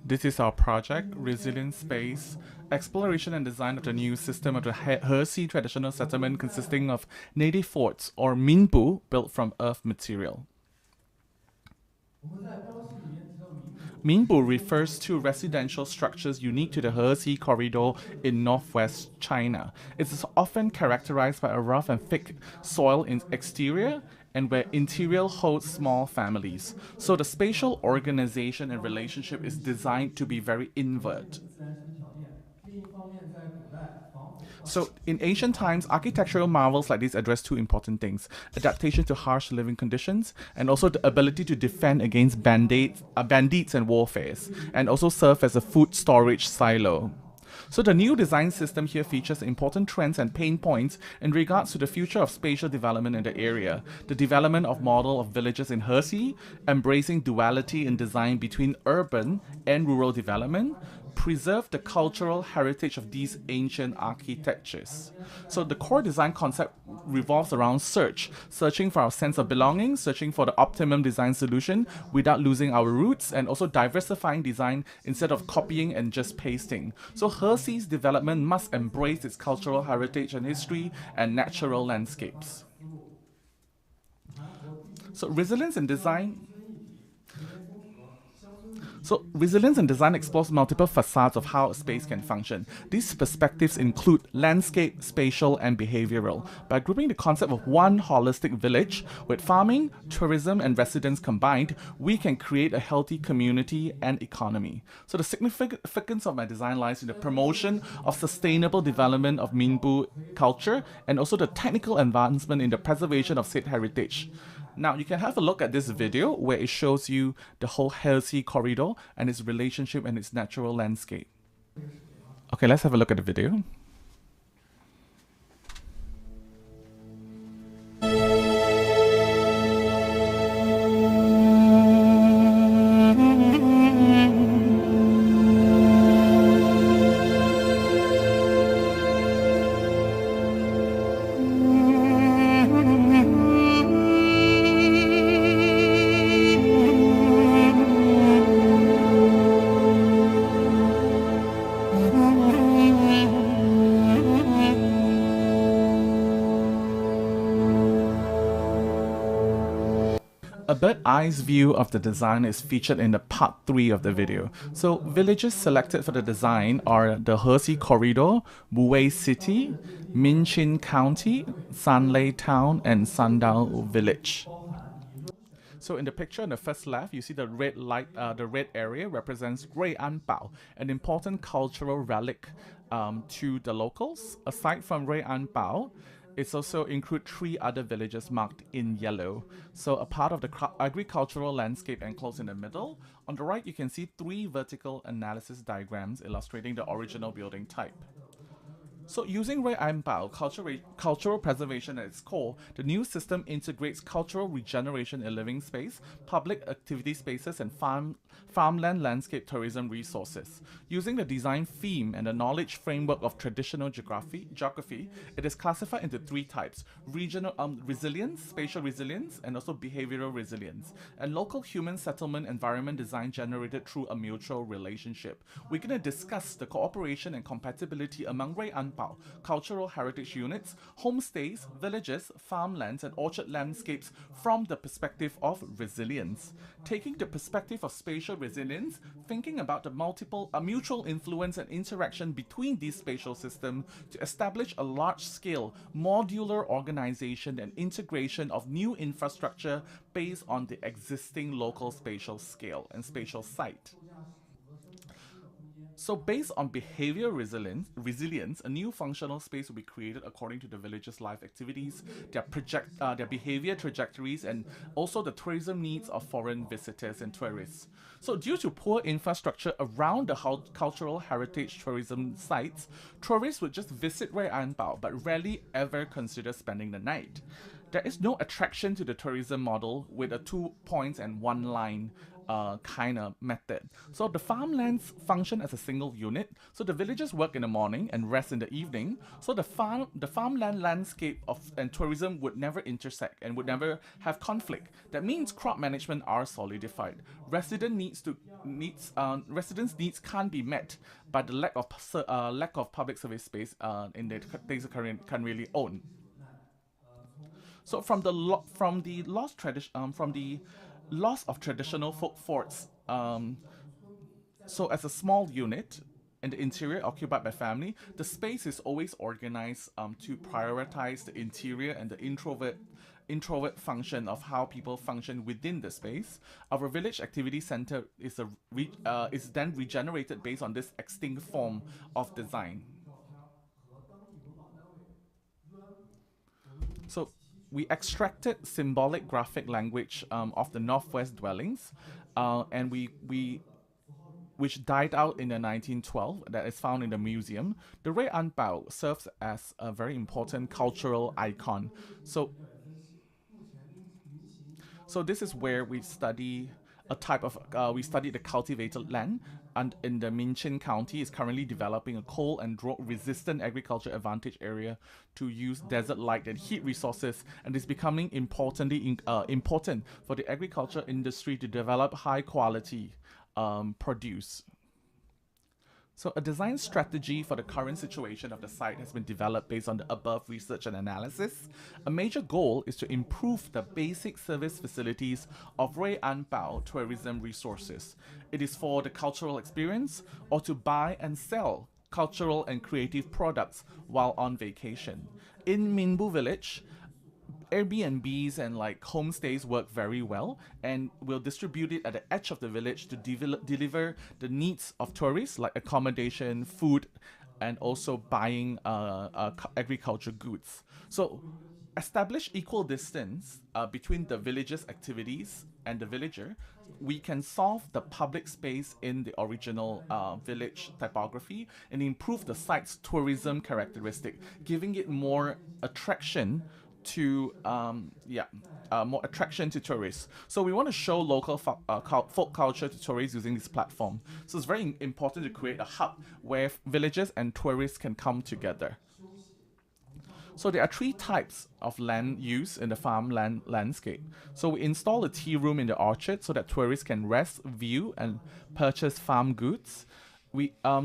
This is our project, Resilient Space, exploration and design of the new system of the Hexi traditional settlement consisting of native forts, or minbu, built from earth material. Minbu refers to residential structures unique to the Hexi corridor in northwest China. It is often characterized by a rough and thick soil in exterior and where interior holds small families. So the spatial organization and relationship is designed to be very invert. So, in ancient times, architectural marvels like this address two important things: adaptation to harsh living conditions, and also the ability to defend against bandits and warfares, and also serve as a food storage silo. So the new design system here features important trends and pain points in regards to the future of spatial development in the area. The development of model of villages in Hexi, embracing duality in design between urban and rural development, preserve the cultural heritage of these ancient architectures. So the core design concept revolves around searching for our sense of belonging, searching for the optimum design solution without losing our roots, and also diversifying design instead of copying and just pasting. So Hexi's development must embrace its cultural heritage and history and natural landscapes. So resilience in design So, resilience in design explores multiple facets of how a space can function. These perspectives include landscape, spatial, and behavioral. By grouping the concept of one holistic village with farming, tourism, and residents combined, we can create a healthy community and economy. So, the significance of my design lies in the promotion of sustainable development of Minbu culture and also the technical advancement in the preservation of said heritage. Now, you can have a look at this video where it shows you the whole Hexi corridor and its relationship and its natural landscape. Okay, let's have a look at the video. A bird's-eye view of the design is featured in the part 3 of the video. So, villages selected for the design are the Hexi Corridor, Buwei City, Minchin County, Sanlei Town, and Sandao Village. So in the picture on the first left, you see the red light, the red area represents Rui'anbao, an important cultural relic to the locals. Aside from Rui'anbao, it's also include 3 other villages marked in yellow. So a part of the agricultural landscape enclosed in the middle. On the right, you can see 3 vertical analysis diagrams illustrating the original building type. So using Rui'anbao, cultural preservation at its core, the new system integrates cultural regeneration in living space, public activity spaces, and farmland landscape tourism resources. Using the design theme and the knowledge framework of traditional geography, it is classified into 3 types: regional resilience, spatial resilience, and also behavioral resilience, and local human settlement environment design generated through a mutual relationship. We're going to discuss the cooperation and compatibility among Rui'anbao cultural heritage units, homestays, villages, farmlands, and orchard landscapes from the perspective of resilience. Taking the perspective of spatial resilience, thinking about the mutual influence and interaction between these spatial systems to establish a large-scale modular organization and integration of new infrastructure based on the existing local spatial scale and spatial site. So based on behavior resilience, a new functional space will be created according to the village's life activities, their behavior trajectories, and also the tourism needs of foreign visitors and tourists. So due to poor infrastructure around the cultural heritage tourism sites, tourists would just visit Rui'anbao but rarely ever consider spending the night. There is no attraction to the tourism model with a 2 points and 1 line kind of method. So the farmlands function as a single unit. So the villagers work in the morning and rest in the evening. So the farmland landscape of and tourism would never intersect and would never have conflict. That means crop management are solidified. Residents' needs can't be met by the lack of public service space in the things they can really own. So from the loss of traditional folk forts, so as a small unit in the interior occupied by family, the space is always organized to prioritize the interior and the introvert function of how people function within the space. Our village activity center is then regenerated based on this extinct form of design. So we extracted symbolic graphic language of the Northwest dwellings, and we which died out in the 1912 that is found in the museum. The Rui Anbao serves as a very important cultural icon. So this is where we study a type of we study the cultivated land, and in the Minchin County is currently developing a cold and drought resistant agriculture advantage area to use desert light and heat resources, and is becoming important for the agriculture industry to develop high quality produce. So a design strategy for the current situation of the site has been developed based on the above research and analysis. A major goal is to improve the basic service facilities of Rui Anbao tourism resources. It is for the cultural experience or to buy and sell cultural and creative products while on vacation. In Minbu village, Airbnbs and like homestays work very well, and we'll distribute it at the edge of the village to deliver the needs of tourists like accommodation, food, and also buying agriculture goods. So establish equal distance between the village's activities and the villager. We can solve the public space in the original village typography and improve the site's tourism characteristic, giving it more attraction to more attraction to tourists. So we want to show local folk culture to tourists using this platform. So it's very important to create a hub where villagers and tourists can come together. So there are three types of land use in the farmland landscape. So we install a tea room in the orchard so that tourists can rest, view, and purchase farm goods.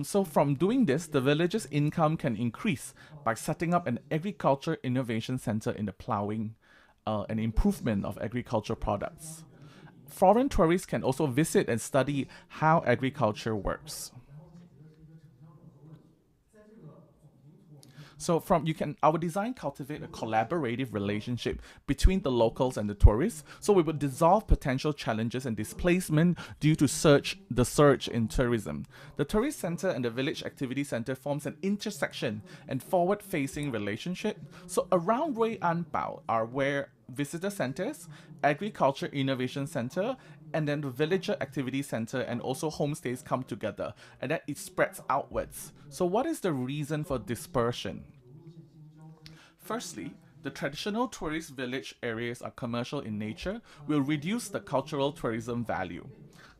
So from doing this, the village's income can increase by setting up an agriculture innovation center in the plowing and improvement of agriculture products. Foreign tourists can also visit and study how agriculture works. So our design cultivate a collaborative relationship between the locals and the tourists. So we would dissolve potential challenges and displacement due to the surge in tourism. The tourist center and the village activity center forms an intersection and forward-facing relationship. So around Rui Anbao are where visitor centers, agriculture innovation center, and then the villager activity center and also homestays come together, and then it spreads outwards. So what is the reason for dispersion? Firstly, the traditional tourist village areas are commercial in nature, will reduce the cultural tourism value.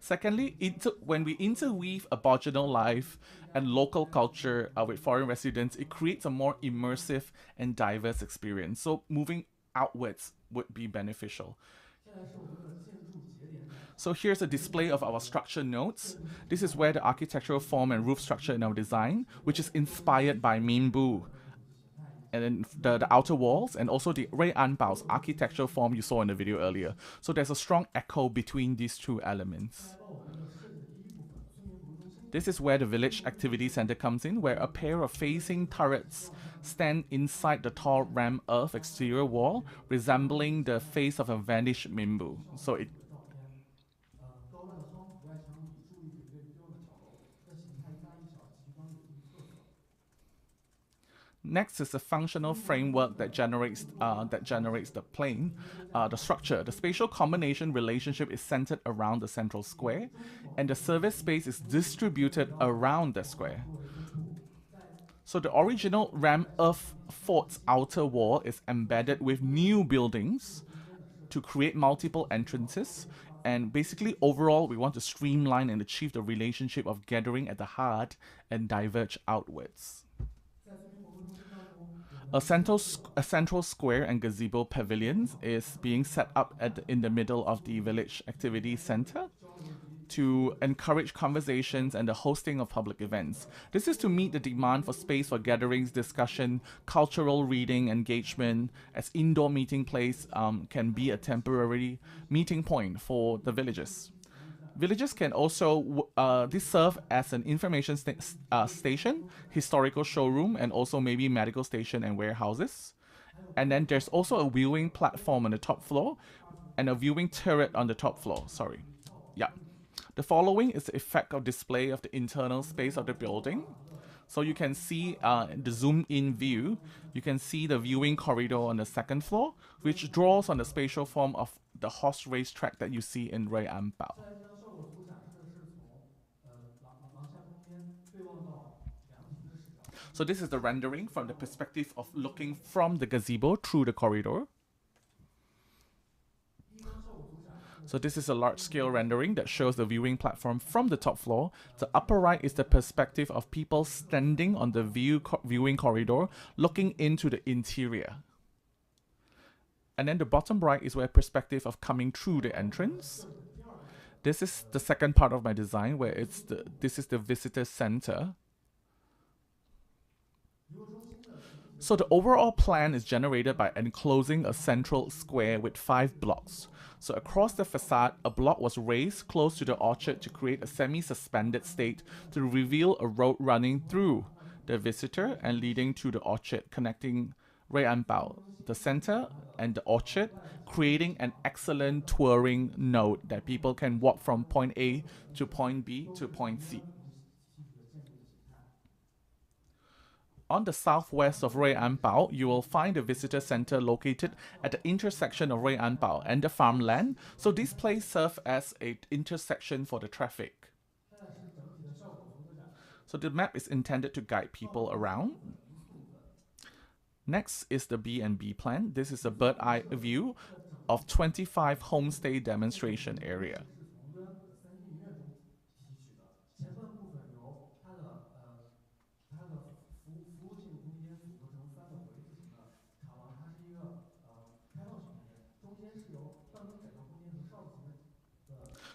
Secondly, when we interweave aboriginal life and local culture with foreign residents, it creates a more immersive and diverse experience. So moving outwards would be beneficial. So here's a display of our structure notes. This is where the architectural form and roof structure in our design, which is inspired by Minbu, and then the outer walls, and also the Rui Anbao's architectural form you saw in the video earlier. So there's a strong echo between these two elements. This is where the village activity center comes in, where a pair of facing turrets stand inside the tall ram earth exterior wall, resembling the face of a vanished Minbu. Next is the functional framework that generates the plane, the structure. The spatial combination relationship is centered around the central square, and the service space is distributed around the square. So the original ram earth fort's outer wall is embedded with new buildings to create multiple entrances. And basically, overall, we want to streamline and achieve the relationship of gathering at the heart and diverge outwards. A central square and gazebo pavilions is being set up in the middle of the village activity center to encourage conversations and the hosting of public events. This is to meet the demand for space for gatherings, discussion, cultural reading, engagement, as indoor meeting place can be a temporary meeting point for the villagers. Villages can also this serve as an information station, historical showroom, and also maybe medical station and warehouses. And then there's also a viewing platform on the top floor and a viewing turret on the top floor. Sorry. Yeah. The following is the effect of display of the internal space of the building. So you can see the zoom in view, you can see the viewing corridor on the second floor, which draws on the spatial form of the horse race track that you see in Rui An Bao. So this is the rendering from the perspective of looking from the gazebo through the corridor. So this is a large-scale rendering that shows the viewing platform from the top floor. The upper right is the perspective of people standing on the viewing corridor, looking into the interior. And then the bottom right is where perspective of coming through the entrance. This is the second part of my design, where this is the visitor center. So the overall plan is generated by enclosing a central square with 5 blocks. So across the facade, a block was raised close to the orchard to create a semi-suspended state to reveal a road running through the visitor and leading to the orchard, connecting Rui An Bao, the center, and the orchard, creating an excellent touring node that people can walk from point A to point B to point C. On the southwest of Rui An Bao, you will find a visitor center located at the intersection of Rui An Bao and the farmland. So this place serves as an intersection for the traffic. So the map is intended to guide people around. Next is the B&B plan. This is a bird eye view of 25 homestay demonstration area.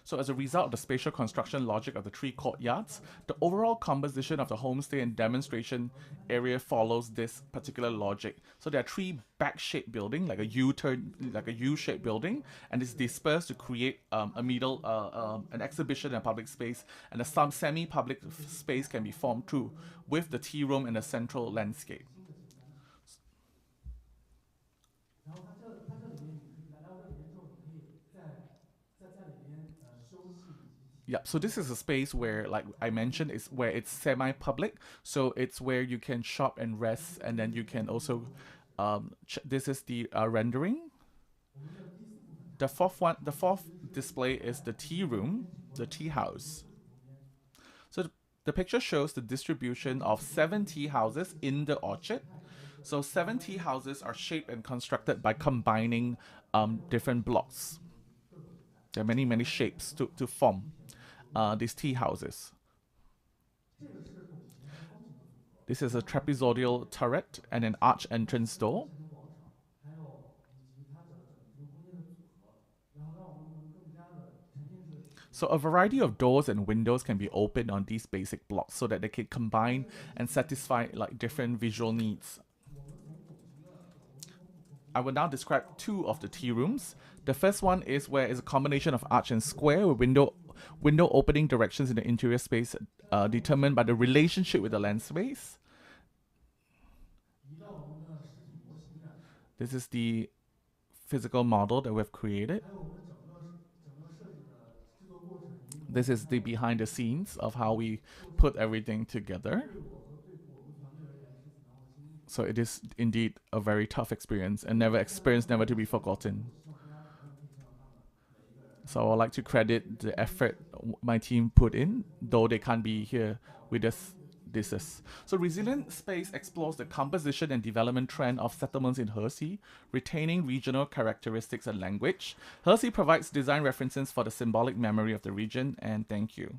So as a result of the spatial construction logic of the 3 courtyards, the overall composition of the homestay and demonstration area follows this particular logic. So there are 3 back-shaped buildings, like a U-shaped building, and it's dispersed to create a middle, an exhibition and public space, and a semi-public space can be formed too, with the tea room and the central landscape. Yeah, so this is a space where, like I mentioned, is where it's semi-public. So it's where you can shop and rest, and then you can also. This is the rendering. The fourth display is the tea room, the tea house. So the picture shows the distribution of 7 tea houses in the orchard. So 7 tea houses are shaped and constructed by combining different blocks. There are many shapes to form these tea houses. This is a trapezoidal turret and an arch entrance door. So a variety of doors and windows can be opened on these basic blocks so that they can combine and satisfy like different visual needs. I will now describe 2 of the tea rooms. The first one is where it's a combination of arch and square with window opening directions in the interior space determined by the relationship with the land space. This is the physical model that we've created. This is the behind the scenes of how we put everything together. So it is indeed a very tough experience and never to be forgotten. So I'd like to credit the effort my team put in, though they can't be here with us this is. So Resilient Space explores the composition and development trend of settlements in Hexi, retaining regional characteristics and language. Hexi provides design references for the symbolic memory of the region, and thank you.